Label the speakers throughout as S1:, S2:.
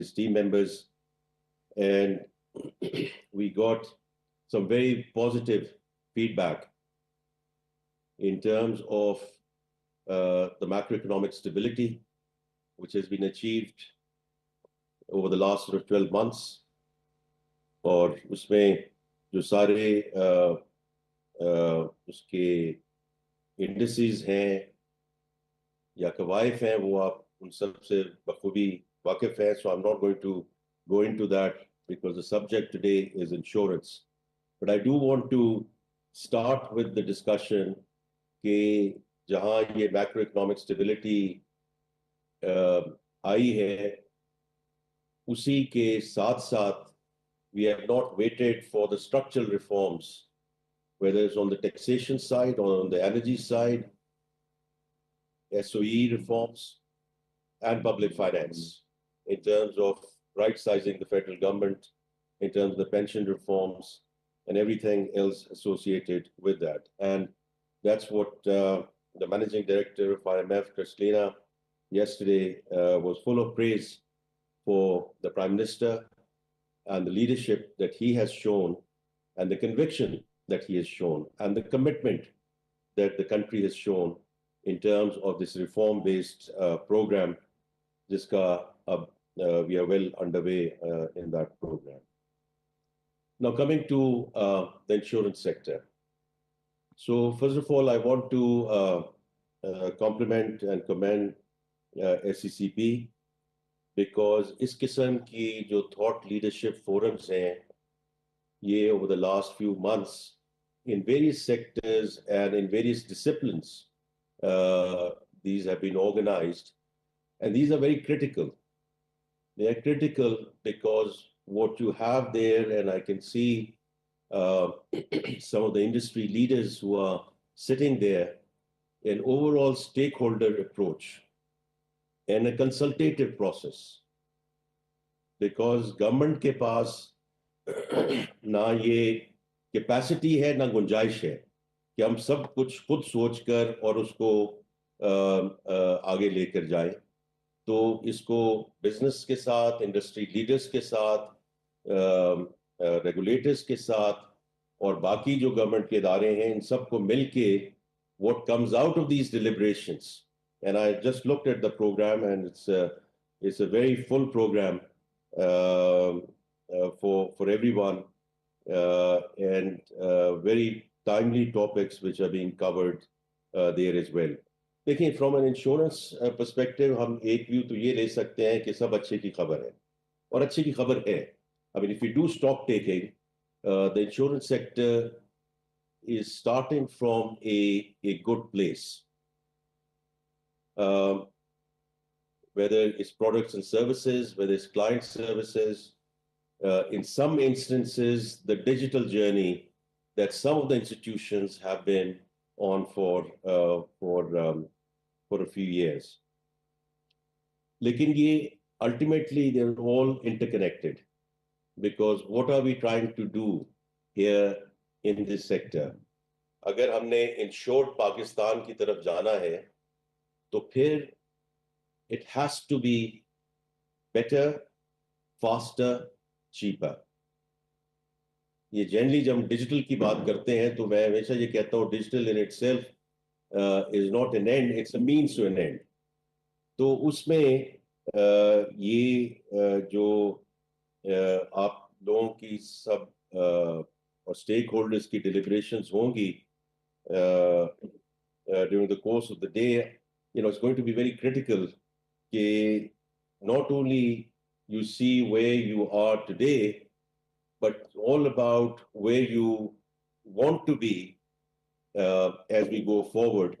S1: his team members, and we got some very positive feedback in terms of the macroeconomic stability, which has been achieved over the last 12 months. और उसमें जो सारे उसके indices हैं या कवायफ हैं वो आप उन सब से बखूबी वाकिफ हैं. So I'm not going to go into that because the subject today is insurance. But I do want to start with the discussion कि जहाँ ये macroeconomic stability आई है, उसी के साथ साथ we have not waited for the structural reforms, whether it's on the taxation side or on the energy side, SOE reforms, and public finance, in terms of right-sizing the federal government, in terms of the pension reforms, and everything else associated with that. And that's what the Managing Director of IMF, Kristalina, yesterday was full of praise for the Prime Minister and the leadership that he has shown, and the conviction that he has shown, and the commitment that the country has shown in terms of this reform-based program, jiska we are well underway in that program. Now coming to the insurance sector. So first of all, I want to compliment and commend SCCP, because इस किस्म की जो thought leadership forums हैं, ये over the last few months in various sectors and in various disciplines, these have been organized, and these are very critical. They are critical because what you have there, and I can see some of the industry leaders who are sitting there, an overall stakeholder approach and a consultative process, because government के पास ना ये capacity है ना गुंजाइश है कि हम सब कुछ खुद सोचकर और उसको आगे लेकर जाएं. तो इसको बिजनेस के साथ, इंडस्ट्री लीडर्स के साथ, रेगुलेटर्स के साथ और बाकी जो गवर्नमेंट के इदारे हैं, इन सबको मिलके what comes out of these deliberations. And I just looked at the program, and it's a very full program for everyone, and very timely topics which are being covered there as well. देखिए, from an insurance perspective, हम एक view तो ये ले सकते हैं कि सब अच्छे की खबर है, और अच्छे की खबर है. I mean, if we do stock taking, the insurance sector is starting from a good place. Whether it's products and services, whether it's client services, in some instances, the digital journey that some of the institutions have been on for a few years. लेकिन ये ultimately they're all interconnected, because what are we trying to do here in this sector? अगर हमने insured Pakistan की तरफ जाना है, तो फिर it has to be better, faster, cheaper. ये generally जब हम digital की बात करते हैं, तो मैं हमेशा ये कहता हूँ, digital in itself is not an end, it's a means to an end. तो उसमें ये जो आप लोगों की सब और stakeholders की deliberations होंगी during the course of the day, you know, it's going to be very critical that not only you see where you are today, but all about where you want to be as we go forward.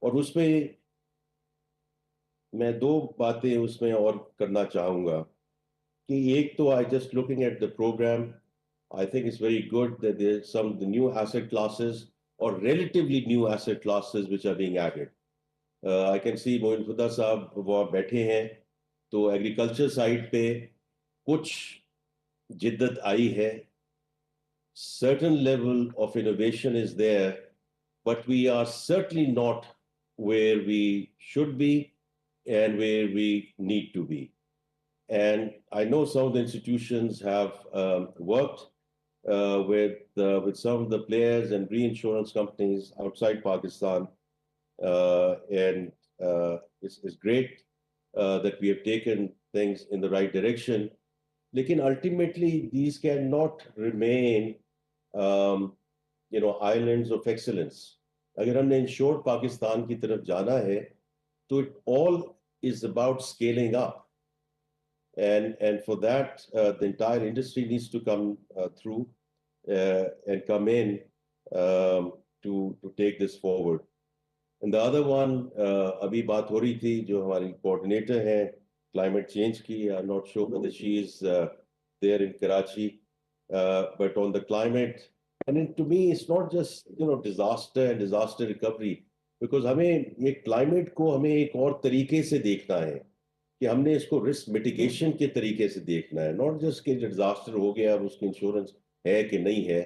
S1: और उसमें मैं दो बातें उसमें और करना चाहूँगा कि एक तो I just looking at the program, I think it's very good that there's some the new asset classes or relatively new asset classes which are being added. I can see Moin खुदा साहब वो बैठे हैं, तो एग्रीकल्चर साइड पे कुछ जिद्दत आई है. Certain level of innovation is there, but we are certainly not where we should be and where we need to be. And I know some of the institutions have worked with some of the players and reinsurance companies outside Pakistan, and it's great that we have taken things in the right direction. Lekin ultimately, these cannot remain, islands of excellence. अगर हमने insured Pakistan की तरफ जाना है, तो it all is about scaling up. And for that, the entire industry needs to come through and come in to take this forward. And the other one, अभी बात हो रही थी, जो हमारी coordinator हैं climate change की, I'm not sure whether she is there in Karachi, but on the climate, and to me, it's not just disaster and disaster recovery, because हमें ये climate को हमें एक और तरीके से देखना है, कि हमने इसको रिस्क मिटिगेशन के तरीके से देखना है, नॉट जस्ट कि डिजास्टर हो गया अब उसकी इंश्योरेंस है कि नहीं है.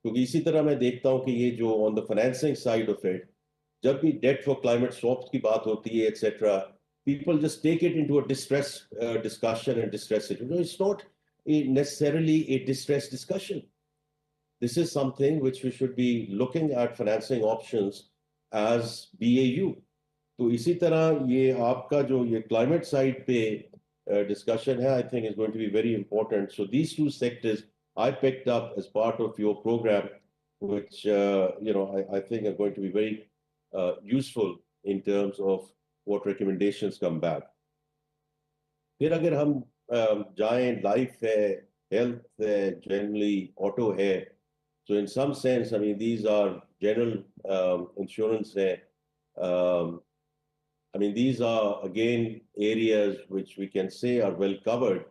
S1: क्योंकि इसी तरह मैं देखता हूं कि ये जो on the financing side of it, जब भी डेट फॉर क्लाइमेट स्वैप्स की बात होती है etcetera, people just take it into a distress discussion and distress situation. It's not necessarily a distress discussion. This is something which we should be looking at financing options as BAU. तो इसी तरह ये आपका जो ये climate side पे discussion है, I think is going to be very important. So these two sectors I picked up as part of your program, which I think are going to be very useful in terms of what recommendations come back. फिर अगर हम जाएं, life है, health है, generally auto है, so in some sense, I mean, these are general insurance है. I mean, these are, again, areas which we can say are well covered,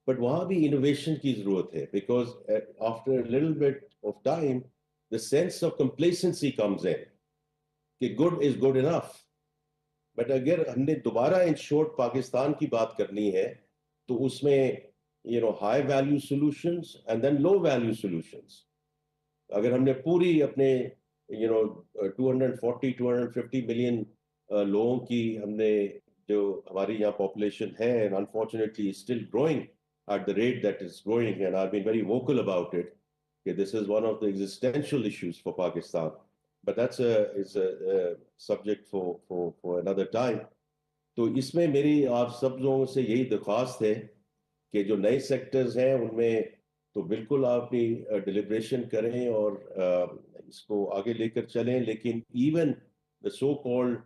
S1: but वहाँ भी innovation की ज़रूरत है, because after a little bit of time, the sense of complacency comes in, कि good is good enough. But अगर हमने दोबारा insured Pakistan की बात करनी है, तो उसमें, high value solutions and then low value solutions. अगर हमने पूरी अपने, 240, 250 million लोगों की हमने जो हमारी यहाँ population है, and unfortunately is still growing at the rate that it's growing, and I've been very vocal about it. Okay, this is one of the existential issues for Pakistan, but that's a subject for another time. तो इसमें मेरी आप सब लोगों से यही दरख्वास्त है कि जो नए सेक्टर्स हैं उनमें तो बिल्कुल आप भी डिलिब्रेशन करें और इसको आगे लेकर चलें, लेकिन even the so-called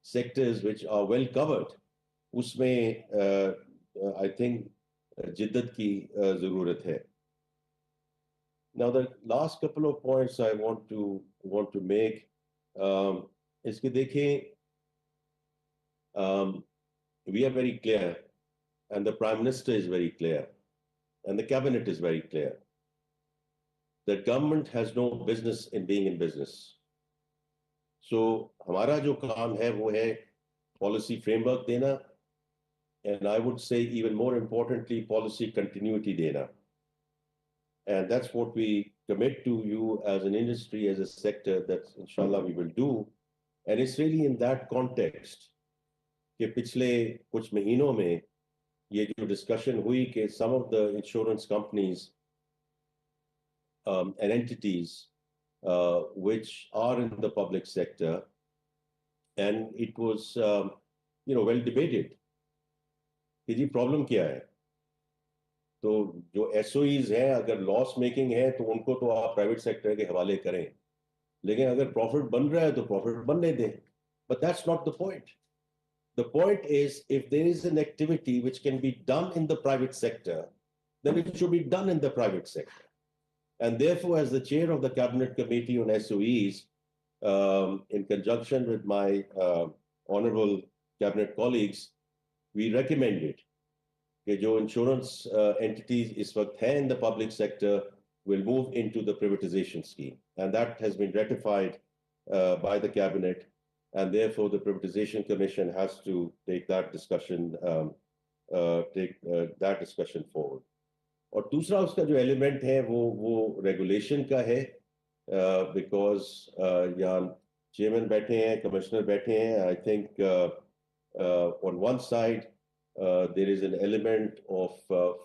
S1: sectors which are well covered, उसमें I think जिद्दत की ज़रूरत है. Now the last couple of points I want to make, इसके देखें, we are very clear, and the Prime Minister is very clear, and the Cabinet is very clear, that government has no business in being in business. So हमारा जो काम है वो है policy framework देना, and I would say even more importantly policy continuity देना. And that's what we commit to you as an industry, as a sector, that inshallah we will do. And it's really in that context कि पिछले कुछ महीनों में ये जो discussion हुई कि some of the insurance companies and entities which are in the public sector, and it was well debated कि जी problem क्या है. तो जो SOEs हैं अगर लॉस मेकिंग है तो उनको तो आप प्राइवेट सेक्टर के हवाले करें, लेकिन अगर प्रॉफिट बन रहा है तो प्रॉफिट बनने दें. But that's not the point. The point is, if there is an activity which can be done in the private sector, then it should be done in the private sector. And therefore, as the chair of the Cabinet Committee on SOEs, in conjunction with my honorable Cabinet colleagues, we recommended कि जो insurance entities इस वक्त हैं in the public sector will move into the privatization scheme. And that has been ratified by the Cabinet. And therefore, the Privatization Commission has to take that discussion forward. और दूसरा उसका जो element है वो regulation का है, because यहाँ chairman बैठे हैं, commissioner बैठे हैं. I think on one side there is an element of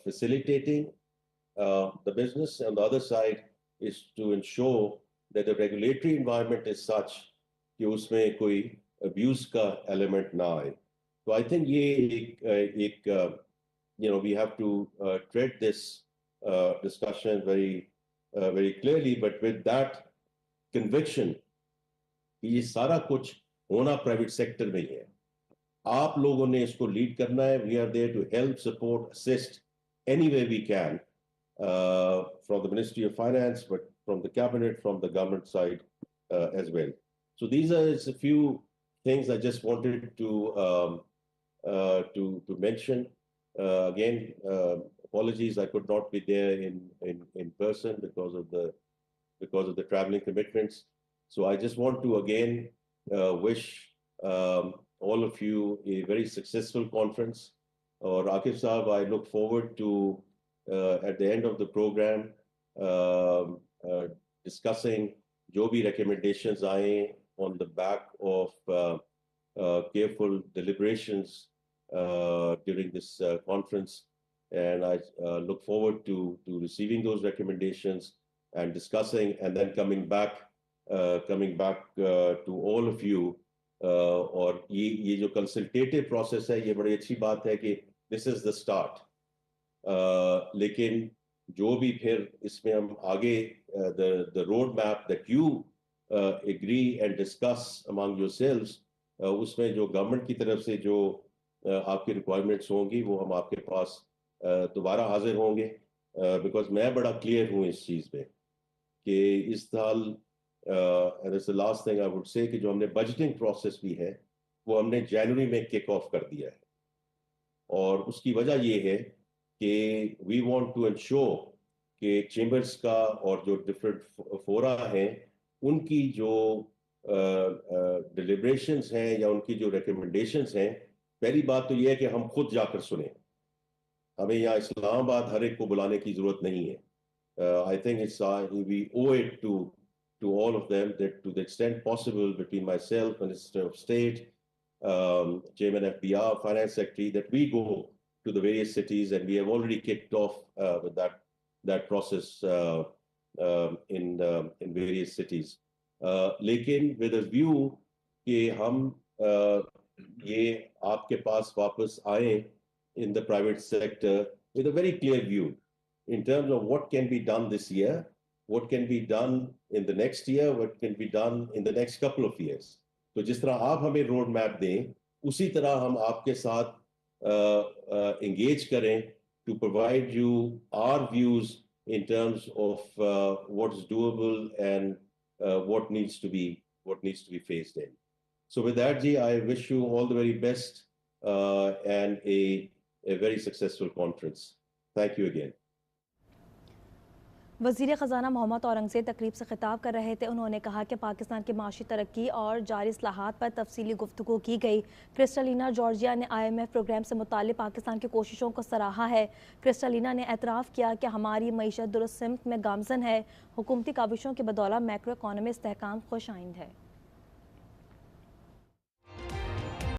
S1: facilitating the business, and the other side is to ensure that the regulatory environment is such कि उसमें कोई abuse का element ना आए. So I think ये एक we have to tread this discussion very clearly, but with that conviction कि ये सारा कुछ होना प्राइवेट सेक्टर में ही है. आप लोगों ने इसको लीड करना है. We are there to help, support, assist any way we can from the Ministry of Finance, but from the cabinet, from the government side as well. So these are just a few things I just wanted to mention. Again, apologies I could not be there in person because of the traveling commitments. So I just want to again wish all of you a very successful conference. Or Akif Saab, I look forward to at the end of the program discussing जो भी recommendations आए on the back of careful deliberations during this conference, and I look forward to receiving those recommendations and discussing, and then coming back to all of you. और ये जो consultative process है, ये बड़ी अच्छी बात है कि this is the start. लेकिन जो भी फिर इसमें हम आगे the road map that you agree and discuss among yourselves, उसमें जो गवर्नमेंट की तरफ से जो आपकी रिक्वायरमेंट्स होंगी वो हम आपके पास दोबारा हाजिर होंगे, बिकॉज मैं बड़ा क्लियर हूँ इस चीज़ में कि इस साल and it's the last thing I would say कि जो हमने बजटिंग प्रोसेस भी है वो हमने जनवरी में किक ऑफ कर दिया है, और उसकी वजह ये है कि वी वांट टू इंश्योर कि चेंबर्स का और जो डिफरेंट फोरा हैं उनकी जो डिलिब्रेशंस हैं या उनकी जो रिकमेंडेशंस हैं, पहली बात तो ये है कि हम खुद जाकर सुने. हमें यहाँ इस्लामाबाद हर एक को बुलाने की जरूरत नहीं है. I think it's we owe it to all of them that to the extent possible between myself, Minister of State, Chairman FBR, Finance Secretary, that we go to the various cities, and we have already kicked off with that process in various cities. लेकिन with a view कि हम ये आपके पास वापस आए in the private sector with a very clear view in terms of what can be done this year, what can be done in the next year, what can be done in the next couple of years. तो जिस तरह आप हमें road map दें, उसी तरह हम आपके साथ engage करें to provide you our views in terms of what's doable and what needs to be phased in. So with that, Ji, I wish you all the very best and a very successful conference. Thank you again.
S2: वज़ीर ख़ज़ाना मोहम्मद औरंगज़ेब तकरीब से खिताब कर रहे थे. उन्होंने कहा कि पाकिस्तान की माशी तरक्की और जारी इस्लाहात पर तफसीली गुफ्तगू की गई. क्रिस्टलिना जॉर्जिया ने IMF प्रोग्राम से मुताल्लिक़ पाकिस्तान की कोशिशों को सराहा है. क्रिस्टलिना ने एतराफ़ किया कि हमारी मईशत दुरुस्त सिमत में गामज़न है. हुकूमती काविशों की बदौलत मैक्रो इकॉनमी इस्तेहकाम खुश आइंद है.